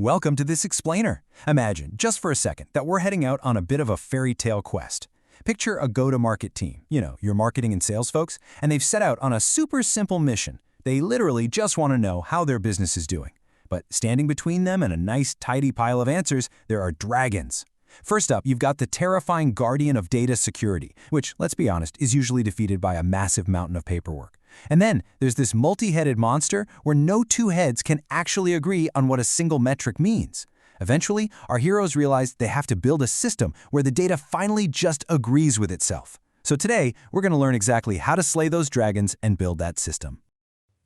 Welcome to this explainer. Imagine, just for a second, that we're heading out on a bit of a fairy tale quest. Picture a go-to-market team, your marketing and sales folks, and they've set out on a super simple mission. They literally just want to know how their business is doing. But standing between them and a nice, tidy pile of answers, there are dragons. First up, you've got the terrifying guardian of data security, which, let's be honest, is usually defeated by a massive mountain of paperwork. And then there's this multi-headed monster where no two heads can actually agree on what a single metric means. Eventually, our heroes realize they have to build a system where the data finally just agrees with itself. So today, we're going to learn exactly how to slay those dragons and build that system.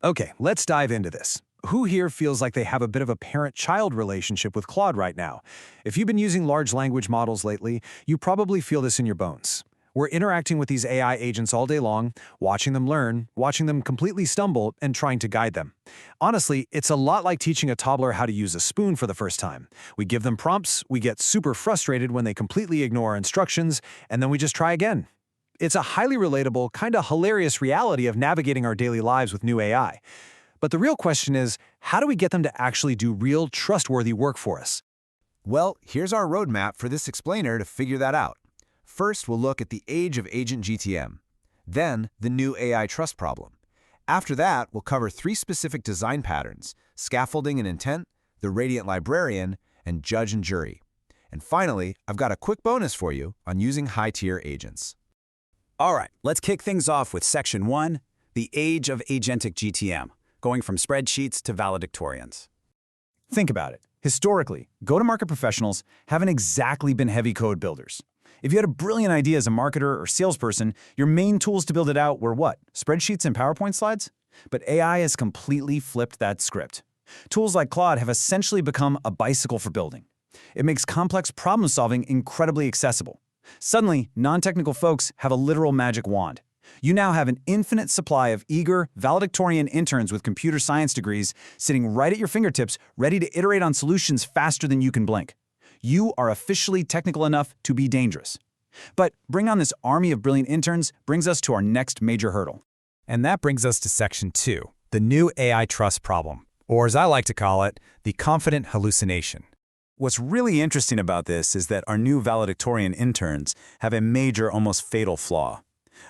Okay, let's dive into this. Who here feels like they have a bit of a parent-child relationship with Claude right now? If you've been using large language models lately, you probably feel this in your bones. We're interacting with these AI agents all day long, watching them learn, watching them completely stumble, and trying to guide them. Honestly, it's a lot like teaching a toddler how to use a spoon for the first time. We give them prompts, we get super frustrated when they completely ignore our instructions, and then we just try again. It's a highly relatable, kind of hilarious reality of navigating our daily lives with new AI. But the real question is, how do we get them to actually do real, trustworthy work for us? Well, here's our roadmap for this explainer to figure that out. First, we'll look at the age of Agent GTM. Then, the new AI trust problem. After that, we'll cover 3 specific design patterns: scaffolding and intent, the Radiant Librarian, and judge and jury. And finally, I've got a quick bonus for you on using high-tier agents. All right, let's kick things off with Section 1, the age of agentic GTM, going from spreadsheets to valedictorians. Think about it. Historically, go-to-market professionals haven't exactly been heavy code builders. If you had a brilliant idea as a marketer or salesperson, your main tools to build it out were what? Spreadsheets and PowerPoint slides? But AI has completely flipped that script. Tools like Claude have essentially become a bicycle for building. It makes complex problem-solving incredibly accessible. Suddenly, non-technical folks have a literal magic wand. You now have an infinite supply of eager, valedictorian interns with computer science degrees sitting right at your fingertips, ready to iterate on solutions faster than you can blink. You are officially technical enough to be dangerous. But bring on this army of brilliant interns brings us to our next major hurdle. And that brings us to Section 2, the new AI trust problem, or as I like to call it, the confident hallucination. What's really interesting about this is that our new valedictorian interns have a major, almost fatal flaw.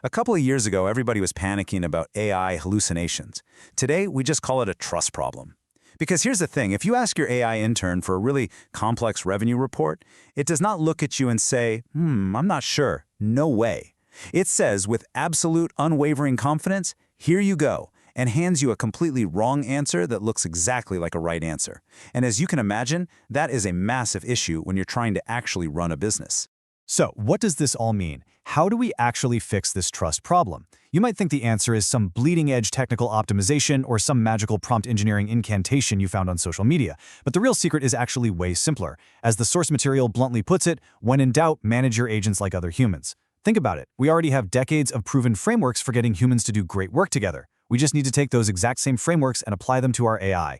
A couple of years ago, everybody was panicking about AI hallucinations. Today, we just call it a trust problem. Because here's the thing, if you ask your AI intern for a really complex revenue report, it does not look at you and say, I'm not sure. No way. It says with absolute unwavering confidence, here you go, and hands you a completely wrong answer that looks exactly like a right answer. And as you can imagine, that is a massive issue when you're trying to actually run a business. So, what does this all mean? How do we actually fix this trust problem? You might think the answer is some bleeding-edge technical optimization or some magical prompt engineering incantation you found on social media. But the real secret is actually way simpler. As the source material bluntly puts it, when in doubt, manage your agents like other humans. Think about it. We already have decades of proven frameworks for getting humans to do great work together. We just need to take those exact same frameworks and apply them to our AI.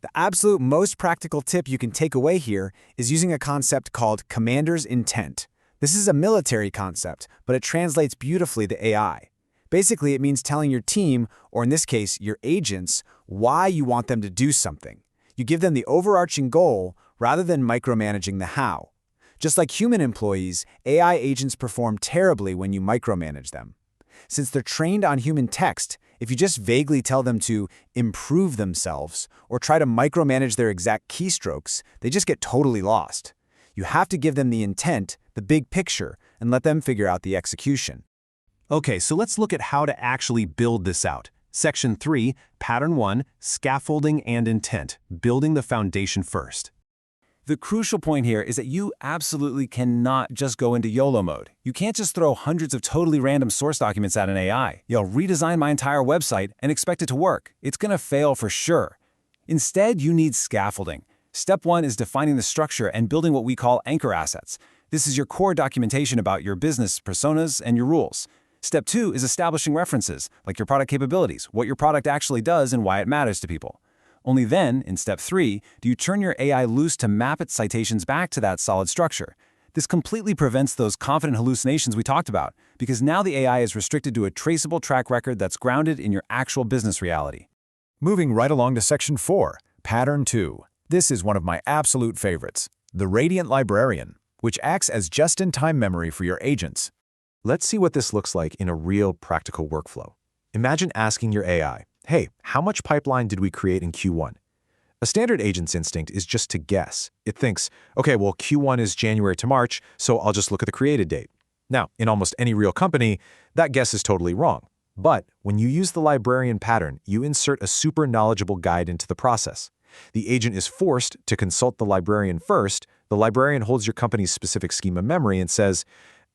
The absolute most practical tip you can take away here is using a concept called commander's intent. This is a military concept, but it translates beautifully to AI. Basically, it means telling your team, or in this case, your agents, why you want them to do something. You give them the overarching goal rather than micromanaging the how. Just like human employees, AI agents perform terribly when you micromanage them. Since they're trained on human text, if you just vaguely tell them to improve themselves or try to micromanage their exact keystrokes, they just get totally lost. You have to give them the intent, the big picture, and let them figure out the execution. Okay, so let's look at how to actually build this out. Section 3, Pattern 1, Scaffolding and Intent, building the foundation first. The crucial point here is that you absolutely cannot just go into YOLO mode. You can't just throw hundreds of totally random source documents at an AI. Redesign my entire website and expect it to work. It's going to fail for sure. Instead, you need scaffolding. Step 1 is defining the structure and building what we call anchor assets. This is your core documentation about your business personas and your rules. Step 2 is establishing references, like your product capabilities, what your product actually does and why it matters to people. Only then, in Step 3, do you turn your AI loose to map its citations back to that solid structure. This completely prevents those confident hallucinations we talked about, because now the AI is restricted to a traceable track record that's grounded in your actual business reality. Moving right along to Section 4, Pattern 2, This is one of my absolute favorites, the Radiant Librarian, which acts as just-in-time memory for your agents. Let's see what this looks like in a real practical workflow. Imagine asking your AI, hey, how much pipeline did we create in Q1? A standard agent's instinct is just to guess. It thinks, okay, well, Q1 is January to March, so I'll just look at the created date. Now, in almost any real company, that guess is totally wrong. But when you use the librarian pattern, you insert a super knowledgeable guide into the process. The agent is forced to consult the librarian first. The librarian holds your company's specific schema memory and says,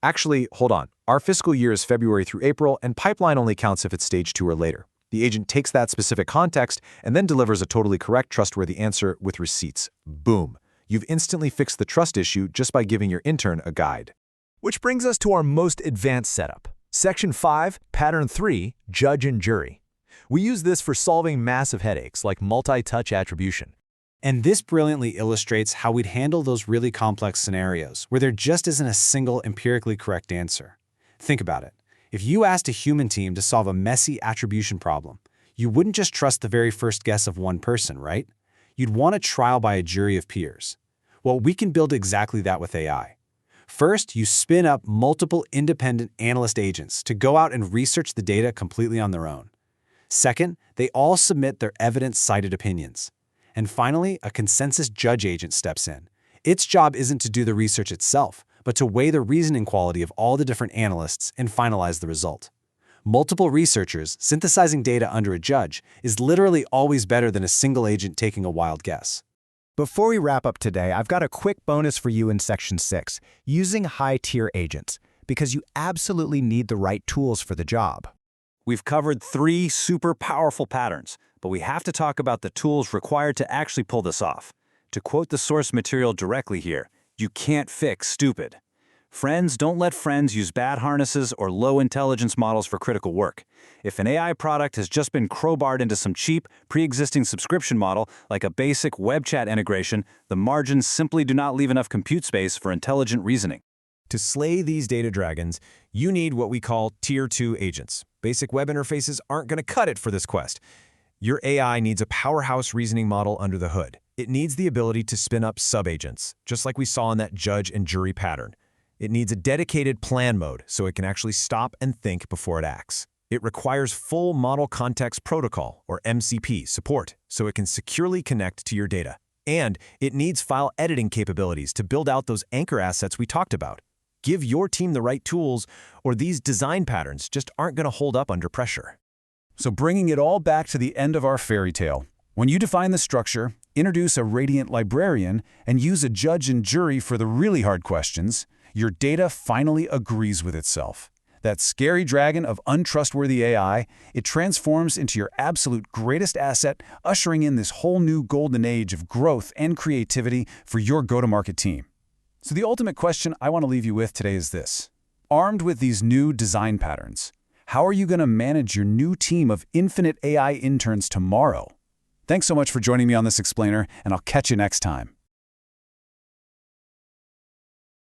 actually, hold on, our fiscal year is February through April, and pipeline only counts if it's stage 2 or later. The agent takes that specific context and then delivers a totally correct, trustworthy answer with receipts. Boom. You've instantly fixed the trust issue just by giving your intern a guide. Which brings us to our most advanced setup. Section 5, Pattern 3, Judge and Jury. We use this for solving massive headaches like multi-touch attribution. And this brilliantly illustrates how we'd handle those really complex scenarios where there just isn't a single empirically correct answer. Think about it. If you asked a human team to solve a messy attribution problem, you wouldn't just trust the very first guess of one person, right? You'd want a trial by a jury of peers. Well, we can build exactly that with AI. First, you spin up multiple independent analyst agents to go out and research the data completely on their own. Second, they all submit their evidence-cited opinions. And finally, a consensus judge agent steps in. Its job isn't to do the research itself, but to weigh the reasoning quality of all the different analysts and finalize the result. Multiple researchers synthesizing data under a judge is literally always better than a single agent taking a wild guess. Before we wrap up today, I've got a quick bonus for you in Section 6, using high-tier agents, because you absolutely need the right tools for the job. We've covered 3 super powerful patterns, but we have to talk about the tools required to actually pull this off. To quote the source material directly here, you can't fix stupid. Friends, don't let friends use bad harnesses or low-intelligence models for critical work. If an AI product has just been crowbarred into some cheap, pre-existing subscription model, like a basic web chat integration, the margins simply do not leave enough compute space for intelligent reasoning. To slay these data dragons, you need what we call Tier 2 agents. Basic web interfaces aren't going to cut it for this quest. Your AI needs a powerhouse reasoning model under the hood. It needs the ability to spin up sub-agents, just like we saw in that judge and jury pattern. It needs a dedicated plan mode so it can actually stop and think before it acts. It requires full Model Context Protocol, or MCP, support so it can securely connect to your data. And it needs file editing capabilities to build out those anchor assets we talked about. Give your team the right tools, or these design patterns just aren't going to hold up under pressure. So bringing it all back to the end of our fairy tale, when you define the structure, introduce a Radiant Librarian, and use a judge and jury for the really hard questions, your data finally agrees with itself. That scary dragon of untrustworthy AI, it transforms into your absolute greatest asset, ushering in this whole new golden age of growth and creativity for your go-to-market team. So the ultimate question I want to leave you with today is this. Armed with these new design patterns, how are you going to manage your new team of infinite AI interns tomorrow? Thanks so much for joining me on this explainer, and I'll catch you next time.